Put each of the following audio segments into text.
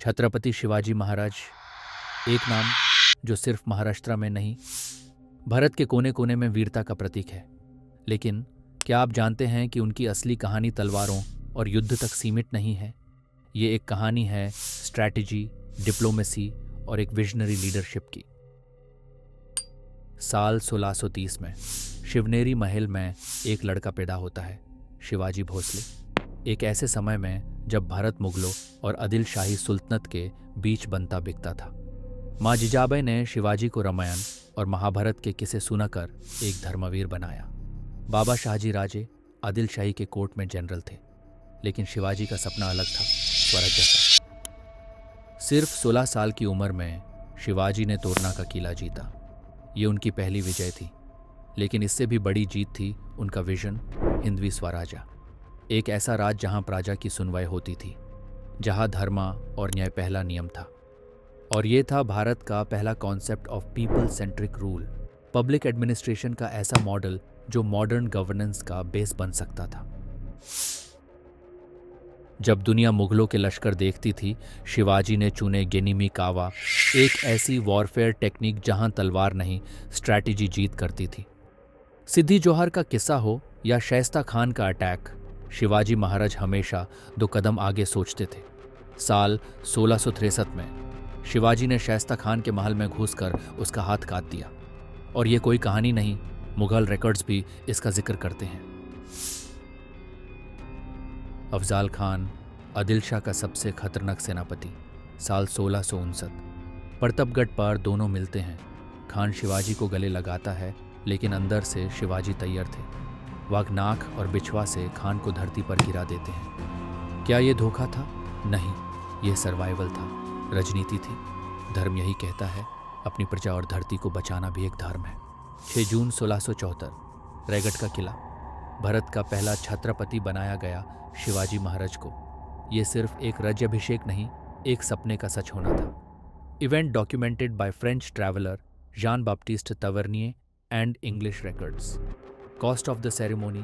छत्रपति शिवाजी महाराज, एक नाम जो सिर्फ महाराष्ट्र में नहीं, भारत के कोने कोने में वीरता का प्रतीक है। लेकिन क्या आप जानते हैं कि उनकी असली कहानी तलवारों और युद्ध तक सीमित नहीं है? ये एक कहानी है स्ट्रैटेजी, डिप्लोमेसी और एक विजनरी लीडरशिप की। साल 1630 में शिवनेरी महल में एक लड़का पैदा होता है, शिवाजी भोसले। एक ऐसे समय में जब भारत मुगलों और आदिल शाही सुल्तनत के बीच बनता बिकता था। माँ जिजाबाई ने शिवाजी को रामायण और महाभारत के किस्से सुनाकर एक धर्मवीर बनाया। बाबा शाहजी राजे आदिल शाही के कोर्ट में जनरल थे, लेकिन शिवाजी का सपना अलग था, स्वराज्य का। सिर्फ 16 साल की उम्र में शिवाजी ने तोरना का किला जीता। ये उनकी पहली विजय थी, लेकिन इससे भी बड़ी जीत थी उनका विजन, हिंदवी स्वराज्य। एक ऐसा राज जहां प्रजा की सुनवाई होती थी, जहां धर्म और न्याय पहला नियम था। और ये था भारत का पहला concept of people centric rule, public administration का ऐसा मॉडल जो मॉडर्न गवर्नेंस का बेस बन सकता था। जब दुनिया मुगलों के लश्कर देखती थी, शिवाजी ने चुने गेनिमी कावा, एक ऐसी वॉरफेयर टेक्निक जहां तलवार नहीं, स्ट्रैटेजी जीत करती थी। सिद्दी जोहर का किस्सा हो या शाइस्ता खान का अटैक, शिवाजी महाराज हमेशा 2 कदम आगे सोचते थे। साल 1663 में शिवाजी ने शाइस्ता खान के महल में घुसकर उसका हाथ काट दिया। और ये कोई कहानी नहीं, मुगल रिकॉर्ड्स भी इसका जिक्र करते हैं। अफजाल खान, आदिल शाह का सबसे खतरनाक सेनापति, साल 1659। प्रतापगढ़ पर दोनों मिलते हैं। खान शिवाजी को गले लगाता है, लेकिन अंदर से शिवाजी तैयार थे। वाघनाख और बिछवा से खान को धरती पर गिरा देते हैं। क्या ये धोखा था? नहीं, यह सर्वाइवल था, राजनीति थी। धर्म यही कहता है, अपनी प्रजा और धरती को बचाना भी एक धर्म है। 6 जून 1674, रायगढ़ का किला, भारत का पहला छत्रपति बनाया गया शिवाजी महाराज को। यह सिर्फ एक राज्याभिषेक नहीं, एक सपने का सच होना था। Event documented by French traveller Jean Baptiste Tavernier and English records. Cost of the ceremony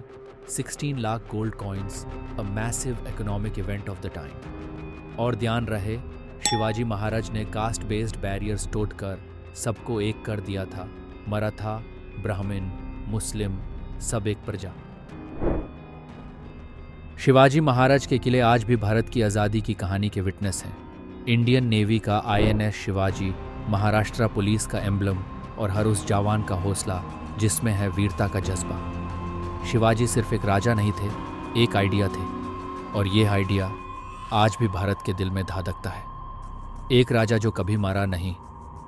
16 lakh gold coins, a massive economic event of the time। और ध्यान रहे, शिवाजी महाराज ने कास्ट बेस्ड बैरियर्स तोड़कर सबको एक कर दिया था। मराठा, ब्राह्मण, मुस्लिम, सब एक प्रजा। शिवाजी महाराज के किले आज भी भारत की आज़ादी की कहानी के विटनेस हैं। इंडियन नेवी का INS शिवाजी, महाराष्ट्र पुलिस का एम्बलम और हर उस जवान का हौसला जिसमें है वीरता का जज्बा। शिवाजी सिर्फ एक राजा नहीं थे, एक आइडिया थे, और ये आइडिया आज भी भारत के दिल में धड़कता है। एक राजा जो कभी मरा नहीं,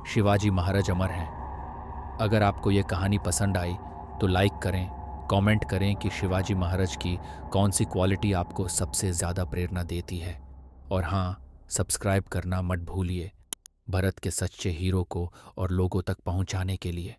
शिवाजी महाराज अमर हैं। अगर आपको ये कहानी पसंद आई तो लाइक करें, कमेंट करें कि शिवाजी महाराज की कौन सी क्वालिटी आपको सबसे ज़्यादा प्रेरणा देती है। और हाँ, सब्सक्राइब करना मत भूलिए, भारत के सच्चे हीरो को और लोगों तक पहुंचाने के लिए।